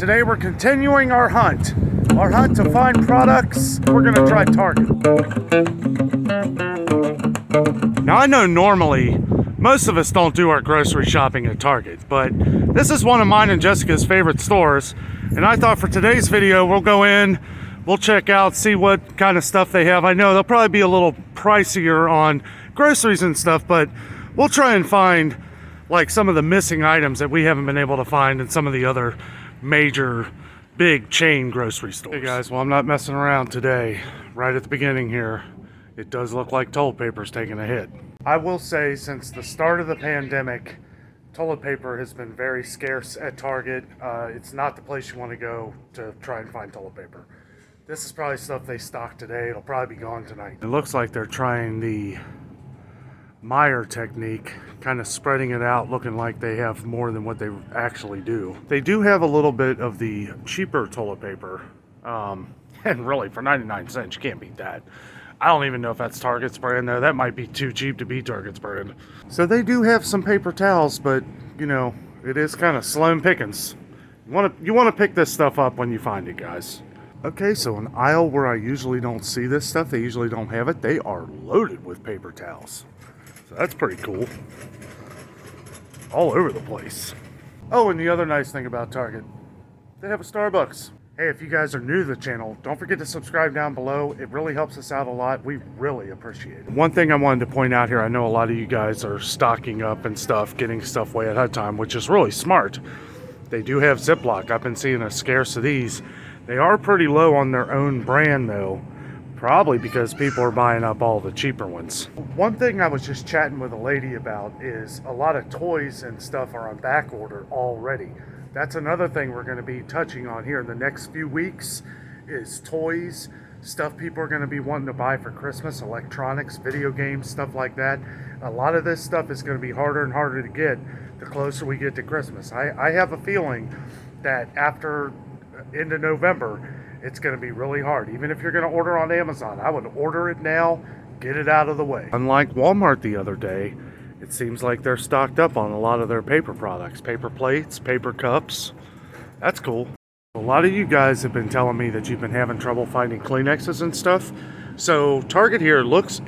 Today we're continuing our hunt to find products. We're gonna try Target. Now I know normally most of us don't do our grocery shopping at Target, but this is one of mine and Jessica's favorite stores, and I thought for today's video we'll go in, we'll check out, see what kind of stuff they have. I know they'll probably be a little pricier on groceries and stuff, but we'll try and find like some of the missing items that we haven't been able to find in some of the other major big chain grocery stores. Hey guys, well I'm not messing around today. Right at the beginning here, it does look like toilet paper's taking a hit. I will say since the start of the pandemic, toilet paper has been very scarce at Target. It's not the place you want to go to try and find toilet paper. This is probably stuff they stocked today. It'll probably be gone tonight. It looks like they're trying the Meyer technique, kind of spreading it out, looking like they have more than what they actually do. They do have a little bit of the cheaper toilet paper, and really for 99 cents you can't beat that. I don't even know if that's Target's brand though. That might be too cheap to be Target's brand. So they do have some paper towels, but you know, it is kind of slim pickings. You want to pick this stuff up when you find it, guys. Okay, so an aisle where I usually don't see this stuff, they usually don't have it, they are loaded with paper towels. So that's pretty cool. All over the place. Oh, and the other nice thing about Target, they have a Starbucks. Hey, if you guys are new to the channel, don't forget to subscribe down below. It really helps us out a lot. We really appreciate it. One thing I wanted to point out here, I know a lot of you guys are stocking up and stuff, getting stuff way ahead of time, which is really smart. They do have Ziploc. I've been seeing a scarce of these. They are pretty low on their own brand though. Probably because people are buying up all the cheaper ones. One thing I was just chatting with a lady about is a lot of toys and stuff are on back order already. That's another thing we're going to be touching on here in the next few weeks is toys, stuff people are going to be wanting to buy for Christmas, electronics, video games, stuff like that. A lot of this stuff is going to be harder and harder to get the closer we get to Christmas. I have a feeling that after into November, it's going to be really hard. Even if you're going to order on Amazon, I would order it now, get it out of the way. Unlike Walmart the other day, it seems like they're stocked up on a lot of their paper products. Paper plates, paper cups. That's cool. A lot of you guys have been telling me that you've been having trouble finding Kleenexes and stuff. So Target here looks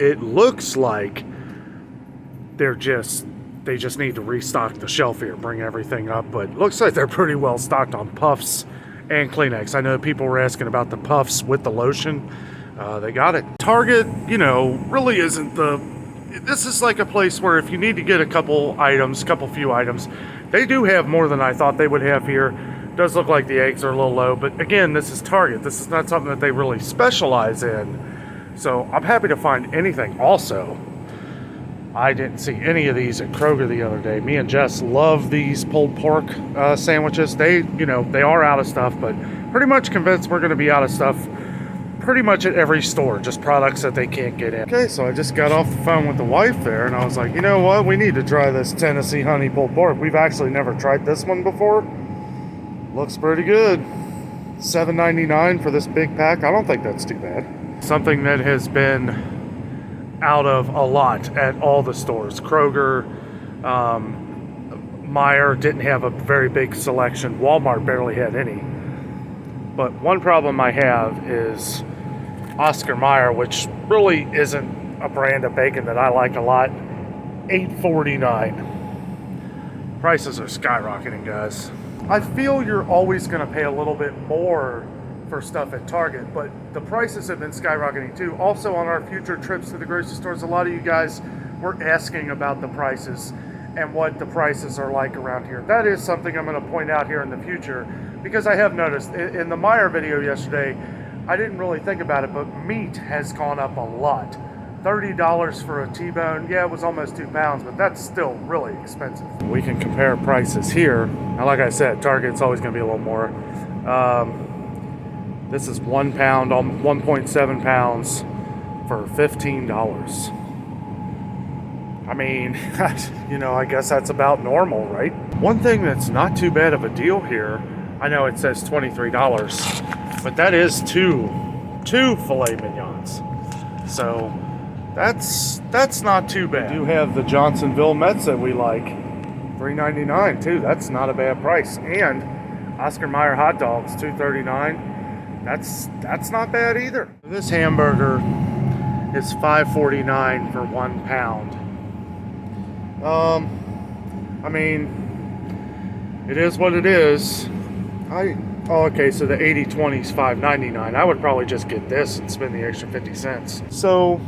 like they just need to restock the shelf here, bring everything up, but looks like they're pretty well stocked on puffs and Kleenex. I know people were asking about the puffs with the lotion. They got it. Target, you know, really isn't this is like a place where if you need to get a couple few items, they do have more than I thought they would have here. Does look like the eggs are a little low, but again, this is Target. This is not something that they really specialize in. So I'm happy to find anything. Also, I didn't see any of these at Kroger the other day. Me and Jess love these pulled pork sandwiches. They are out of stuff, but pretty much convinced we're going to be out of stuff pretty much at every store, just products that they can't get in. Okay, so I just got off the phone with the wife there, and I was like, you know what? We need to try this Tennessee honey pulled pork. We've actually never tried this one before. Looks pretty good. $7.99 for this big pack. I don't think that's too bad. Something that has been out of a lot at all the stores. Kroger, Meyer didn't have a very big selection. Walmart barely had any. But one problem I have is Oscar Mayer, which really isn't a brand of bacon that I like a lot. $8.49. Prices are skyrocketing, guys. I feel you're always going to pay a little bit more for stuff at Target, but the prices have been skyrocketing too. Also on our future trips to the grocery stores, a lot of you guys were asking about the prices and what the prices are like around here. That is something I'm going to point out here in the future, because I have noticed in the Meyer video yesterday, I didn't really think about it, but meat has gone up a lot. $30 for a T-bone. Yeah, it was almost 2 pounds, but that's still really expensive. We can compare prices here. Now, like I said, Target's always going to be a little more. This is 1 pound, 1.7 pounds for $15. I mean, you know, I guess that's about normal, right? One thing that's not too bad of a deal here, I know it says $23, but that is two filet mignons. So that's not too bad. We do have the Johnsonville Mets that we like. $3.99 too. That's not a bad price. And Oscar Mayer hot dogs, $2.39. That's not bad either. This hamburger is $5.49 for 1 pound. I mean, it is what it is. Oh, okay, so the 80/20 is $5.99. I would probably just get this and spend the extra 50 cents. So,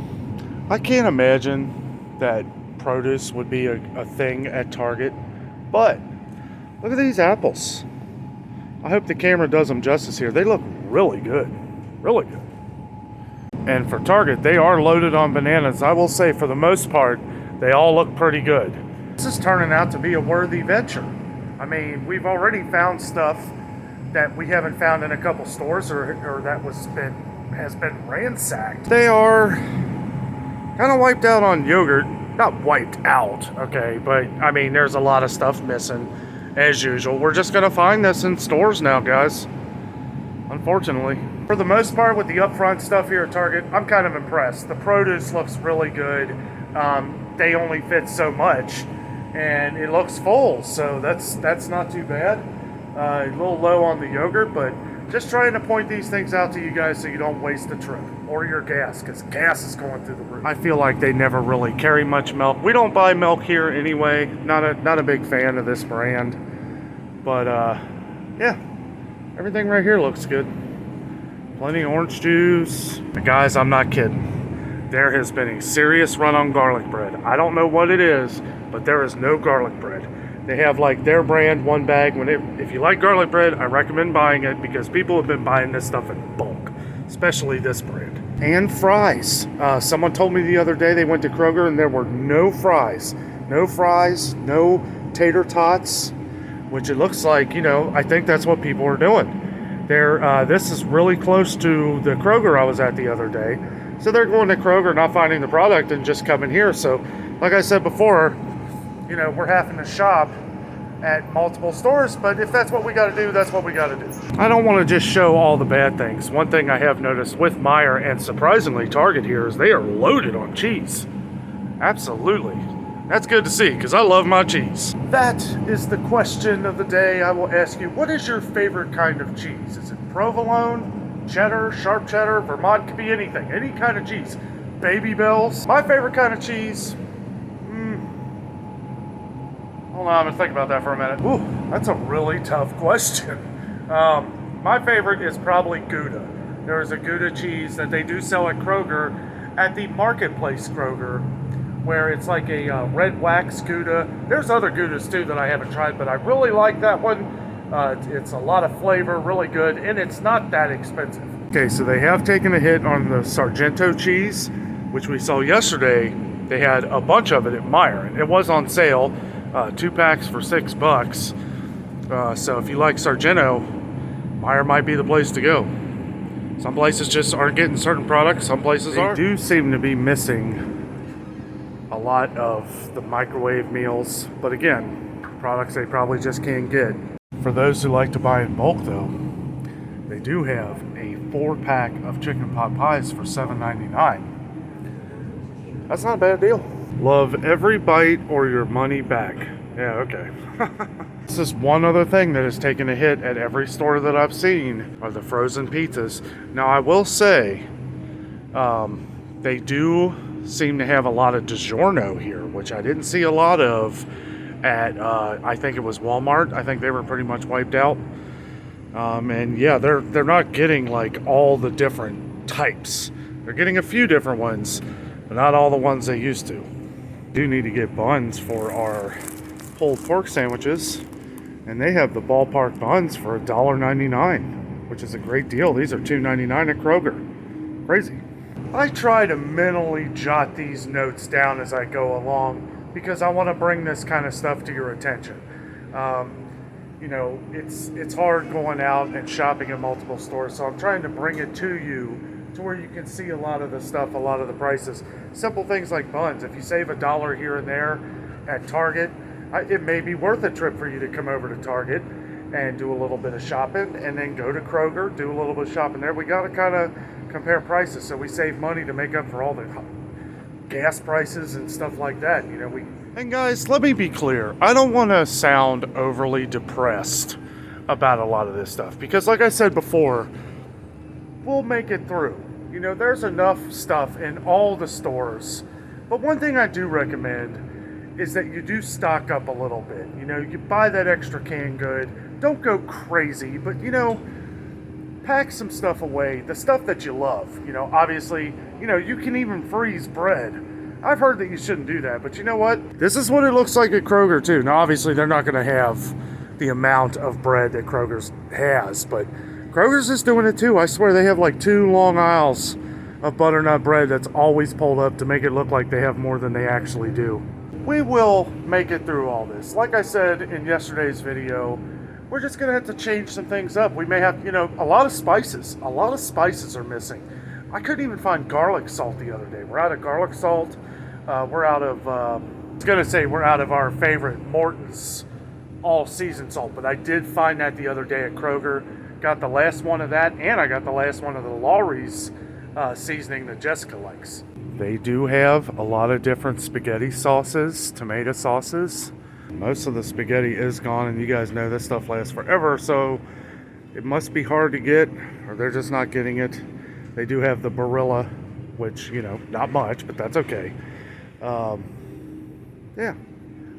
I can't imagine that produce would be a thing at Target. But, look at these apples. I hope the camera does them justice here. They look really good. Really good. And for Target, they are loaded on bananas. I will say, for the most part, they all look pretty good. This is turning out to be a worthy venture. I mean, we've already found stuff that we haven't found in a couple stores or that has been ransacked. They are kind of wiped out on yogurt. Not wiped out, okay, but I mean, there's a lot of stuff missing as usual. We're just gonna find this in stores now, guys, unfortunately. For the most part, with the upfront stuff here at Target, I'm kind of impressed. The produce looks really good. They only fit so much, and it looks full, so that's not too bad. A little low on the yogurt, but just trying to point these things out to you guys so you don't waste the trip or your gas, because gas is going through the roof. I feel like they never really carry much milk. We don't buy milk here anyway. Not a big fan of this brand, but yeah, everything right here looks good. Plenty of orange juice. Guys, I'm not kidding. There has been a serious run on garlic bread. I don't know what it is, but there is no garlic bread. They have like their brand, one bag. If you like garlic bread, I recommend buying it because people have been buying this stuff in bulk, especially this brand. And fries. Someone told me the other day they went to Kroger and there were no fries. No fries, no tater tots, which it looks like, I think that's what people are doing. This is really close to the Kroger I was at the other day. So they're going to Kroger, not finding the product, and just coming here. So, like I said before, we're having to shop at multiple stores, but if that's what we got to do, that's what we got to do. I don't want to just show all the bad things. One thing I have noticed with Meijer and surprisingly Target here is they are loaded on cheese. Absolutely. That's good to see because I love my cheese. That is the question of the day. I will ask you, what is your favorite kind of cheese? Is it provolone, cheddar, sharp cheddar, Vermont? Could be anything, any kind of cheese. Baby Bells. My favorite kind of cheese. Hold on, I'm gonna think about that for a minute. Ooh, that's a really tough question. My favorite is probably Gouda. There is a Gouda cheese that they do sell at Kroger, at the Marketplace Kroger, where it's like a red wax Gouda. There's other Goudas too that I haven't tried, but I really like that one. It's a lot of flavor, really good, and it's not that expensive. Okay, so they have taken a hit on the Sargento cheese, which we saw yesterday. They had a bunch of it at Meijer. It was on sale. 2 packs for $6. So if you like Sargento, Meijer might be the place to go. Some places just aren't getting certain products. Some places are. They do seem to be missing a lot of the microwave meals. But again, products they probably just can't get. For those who like to buy in bulk though, they do have a 4-pack of chicken pot pies for $7.99. That's not a bad deal. Love every bite or your money back. Yeah, okay. This is one other thing that has taken a hit at every store that I've seen are the frozen pizzas. Now I will say, they do seem to have a lot of DiGiorno here, which I didn't see a lot of at, I think it was Walmart. I think they were pretty much wiped out. And yeah, they're not getting like all the different types. They're getting a few different ones, but not all the ones they used to. Do need to get buns for our pulled pork sandwiches, and they have the ballpark buns for $1.99, which is a great deal. These are $2.99 at Kroger. Crazy. I try to mentally jot these notes down as I go along because I want to bring this kind of stuff to your attention. It's hard going out and shopping at multiple stores, so I'm trying to bring it to you to where you can see a lot of the stuff, a lot of the prices. Simple things like buns. If you save $1 here and there at Target, it may be worth a trip for you to come over to Target and do a little bit of shopping and then go to Kroger, do a little bit of shopping there. We got to kind of compare prices so we save money to make up for all the gas prices and stuff like that. And guys, let me be clear. I don't want to sound overly depressed about a lot of this stuff because, like I said before, we'll make it through. You know, there's enough stuff in all the stores. But one thing I do recommend is that you do stock up a little bit. You know, you buy that extra canned good. Don't go crazy, but, you know, pack some stuff away. The stuff that you love. You know, obviously, you know, you can even freeze bread. I've heard that you shouldn't do that, but you know what? This is what it looks like at Kroger, too. Now, obviously, they're not going to have the amount of bread that Kroger's has, but Kroger's is doing it, too. I swear they have like 2 long aisles of butternut bread that's always pulled up to make it look like they have more than they actually do. We will make it through all this. Like I said in yesterday's video, we're just going to have to change some things up. We may have, you know, a lot of spices. A lot of spices are missing. I couldn't even find garlic salt the other day. We're out of garlic salt. We're out of, I was going to say we're out of our favorite Morton's all-season salt, but I did find that the other day at Kroger. Got the last one of that, and I got the last one of the Lawry's seasoning that Jessica likes. They do have a lot of different spaghetti sauces, tomato sauces. Most of the spaghetti is gone, and you guys know this stuff lasts forever, so it must be hard to get, or they're just not getting it. They do have the Barilla, which, you know, not much, but that's okay. Yeah,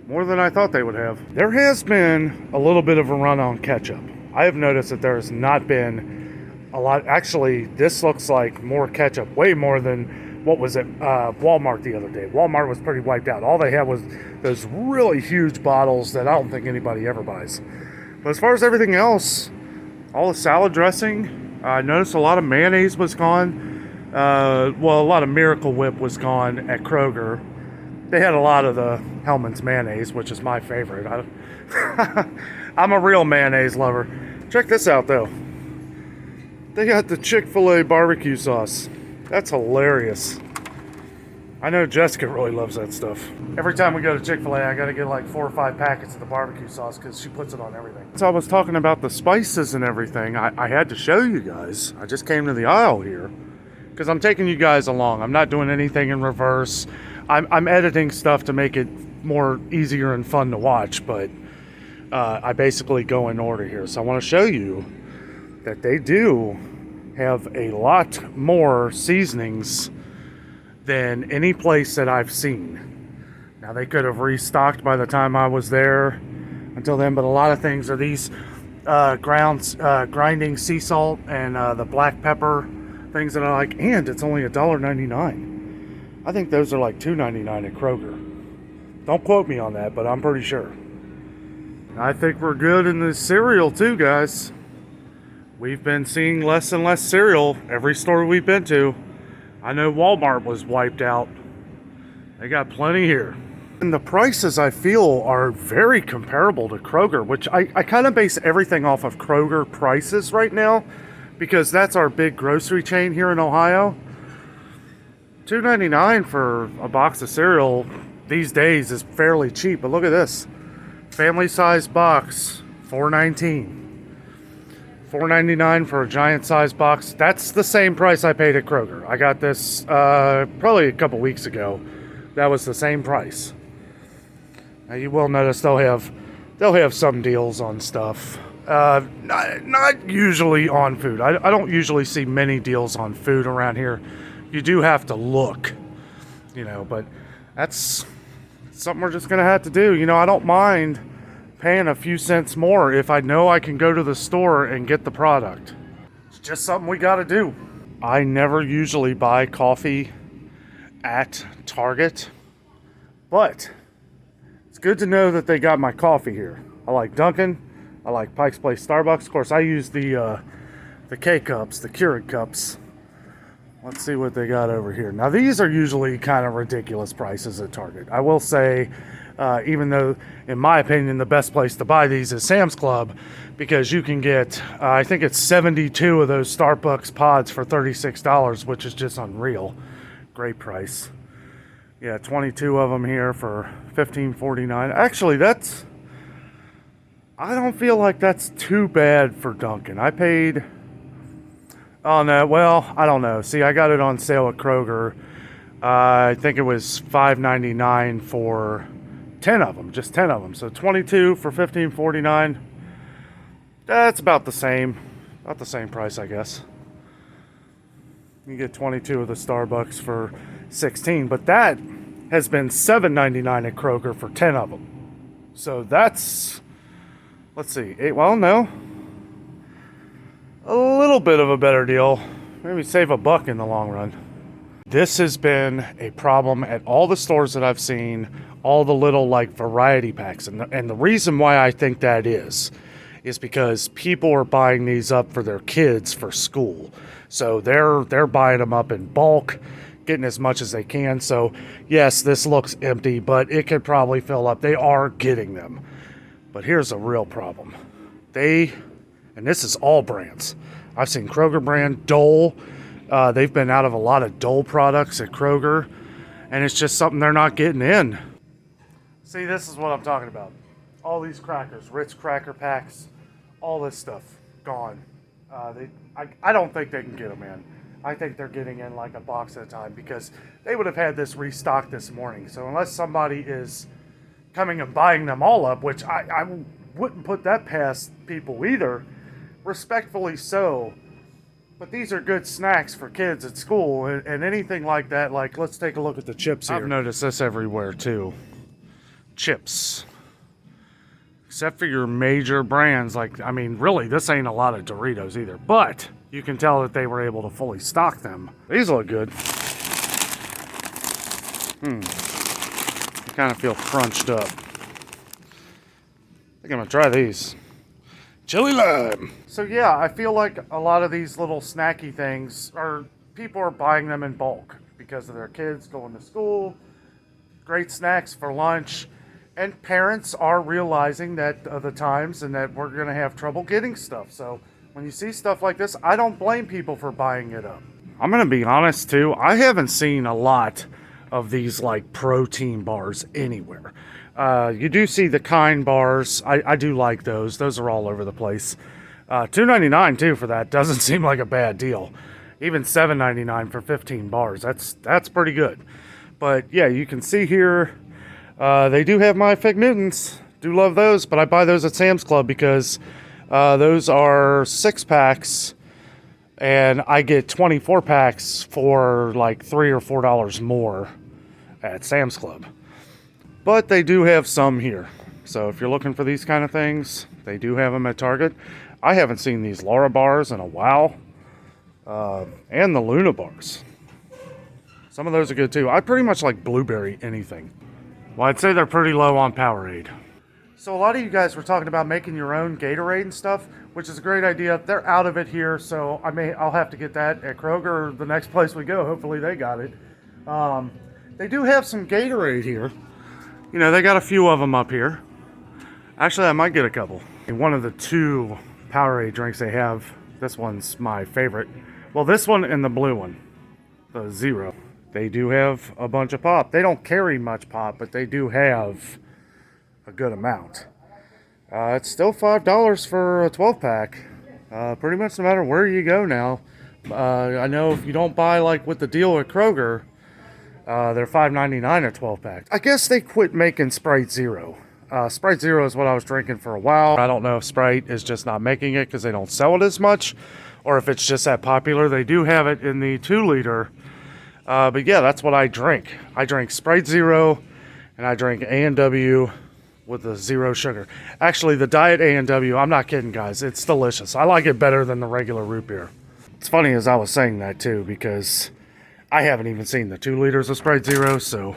more than I thought they would have. There has been a little bit of a run on ketchup. I have noticed that there has not been a lot. Actually, this looks like more ketchup, way more than what was at Walmart the other day. Walmart was pretty wiped out. All they had was those really huge bottles that I don't think anybody ever buys. But as far as everything else, all the salad dressing, I noticed a lot of mayonnaise was gone. Well, a lot of Miracle Whip was gone at Kroger. They had a lot of the Hellmann's mayonnaise, which is my favorite. I'm a real mayonnaise lover. Check this out, though. They got the Chick-fil-A barbecue sauce. That's hilarious. I know Jessica really loves that stuff. Every time we go to Chick-fil-A, I gotta get like 4 or 5 packets of the barbecue sauce because she puts it on everything. So I was talking about the spices and everything. I had to show you guys. I just came to the aisle here because I'm taking you guys along. I'm not doing anything in reverse. I'm editing stuff to make it more easier and fun to watch, but I basically go in order here. So I want to show you that they do have a lot more seasonings than any place that I've seen. Now, they could have restocked by the time I was there until then, but a lot of things are these grinding sea salt and the black pepper things that I like, and it's only $1.99. I think those are like $2.99 at Kroger. Don't quote me on that, but I'm pretty sure. I think we're good in the cereal too, guys. We've been seeing less and less cereal every store we've been to. I know Walmart was wiped out. They got plenty here. And the prices, I feel, are very comparable to Kroger, which I kind of base everything off of Kroger prices right now because that's our big grocery chain here in Ohio. $2.99 for a box of cereal these days is fairly cheap, but look at this. Family size box, $4.19. $4.99 for a giant size box. That's the same price I paid at Kroger. I got this probably a couple weeks ago. That was the same price. Now you will notice they'll have some deals on stuff. Not usually on food. I don't usually see many deals on food around here. You do have to look, you know, but that's something we're just going to have to do. You know, I don't mind paying a few cents more if I know I can go to the store and get the product. It's just something we got to do. I never usually buy coffee at Target, but it's good to know that they got my coffee here. I like Dunkin'. I like Pike's Place Starbucks. Of course, I use the K-Cups, the Keurig cups. Let's see what they got over here. Now, these are usually kind of ridiculous prices at Target. I will say, even though, in my opinion, the best place to buy these is Sam's Club, because you can get, I think it's 72 of those Starbucks pods for $36, which is just unreal. Great price. Yeah, 22 of them here for $15.49. Actually, I don't feel like that's too bad for Dunkin'. I paid... Oh, no, well, I don't know. See, I got it on sale at Kroger. I think it was $5.99 for 10 of them, just 10 of them. So 22 for $15.49. That's about the same price, I guess. You get 22 of the Starbucks for 16, but that has been $7.99 at Kroger for 10 of them. So that's, let's see, well, no, a little bit of a better deal. Maybe save $1 in the long run. This has been a problem at all the stores that I've seen, all the little like variety packs. And the reason why I think that is because people are buying these up for their kids for school. So they're buying them up in bulk, getting as much as they can. So yes, this looks empty, but it could probably fill up. They are getting them. But here's a real problem. And this is all brands. I've seen Kroger brand, Dole. They've been out of a lot of Dole products at Kroger, and it's just something they're not getting in. See, this is what I'm talking about. All these crackers, Ritz cracker packs, all this stuff, gone. I don't think they can get them in. I think they're getting in like a box at a time because they would have had this restocked this morning. So unless somebody is coming and buying them all up, which I wouldn't put that past people either, respectfully so. But these are good snacks for kids at school and anything like that. Like, let's take a look at the chips here. I've noticed this everywhere too. Chips. Except for your major brands. Like, I mean, really, this ain't a lot of Doritos either. But you can tell that they were able to fully stock them. These look good. I kind of feel crunched up. I think I'm going to try these. Chili lime. So yeah, I feel like a lot of these little snacky things people are buying them in bulk because of their kids going to school. Great snacks for lunch. And parents are realizing that of the times and that we're going to have trouble getting stuff. So when you see stuff like this, I don't blame people for buying it up. I'm going to be honest too. I haven't seen a lot of these like protein bars anywhere. You do see the Kind bars. I do like those. Those are all over the place. $2.99 too for that. Doesn't seem like a bad deal. Even $7.99 for 15 bars. That's pretty good. But yeah, you can see here, they do have my Fig Newtons. Do love those, but I buy those at Sam's Club because those are 6-packs, and I get 24 packs for like $3 or $4 more at Sam's Club. But they do have some here. So if you're looking for these kind of things, they do have them at Target. I haven't seen these Laura bars in a while. And the Luna bars. Some of those are good too. I pretty much like blueberry anything. Well, I'd say they're pretty low on Powerade. So a lot of you guys were talking about making your own Gatorade and stuff, which is a great idea. They're out of it here, so I'll have to get that at Kroger or the next place we go. Hopefully they got it. They do have some Gatorade here. You know, they got a few of them up here. Actually, I might get a couple. One of the 2 Powerade drinks they have, this one's my favorite. Well, this one and the blue one, the Zero. They do have a bunch of pop. They don't carry much pop, but they do have a good amount. It's still $5 for a 12-pack. Pretty much no matter where you go now. I know if you don't buy like with the deal at Kroger, they're $5.99 a 12-pack. I guess they quit making Sprite Zero. Sprite Zero is what I was drinking for a while. I don't know if Sprite is just not making it because they don't sell it as much, or if it's just that popular. They do have it in the 2-liter. But yeah, that's what I drink. I drink Sprite Zero, and I drink A&W with the 0 sugar. Actually, the Diet A&W, I'm not kidding, guys. It's delicious. I like it better than the regular root beer. It's funny as I was saying that, too, because I haven't even seen the 2 liters of Sprite Zero, so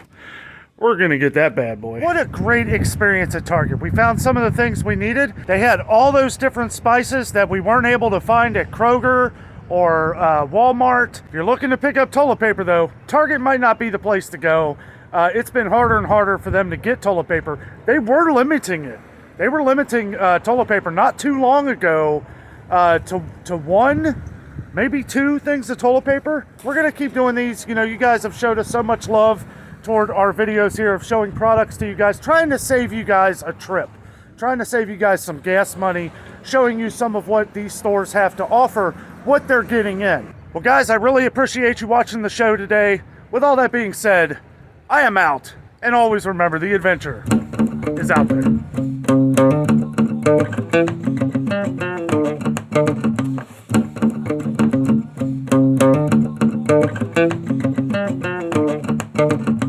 we're going to get that bad boy. What a great experience at Target. We found some of the things we needed. They had all those different spices that we weren't able to find at Kroger or Walmart. If you're looking to pick up toilet paper, though, Target might not be the place to go. It's been harder and harder for them to get toilet paper. They were limiting it. They were limiting toilet paper not too long ago to 1, maybe 2 things of toilet paper. We're going to keep doing these. You know, you guys have showed us so much love toward our videos here of showing products to you guys, trying to save you guys a trip, trying to save you guys some gas money, showing you some of what these stores have to offer, what they're getting in. Well, guys, I really appreciate you watching the show today. With all that being said, I am out, and always remember, the adventure is out there. it.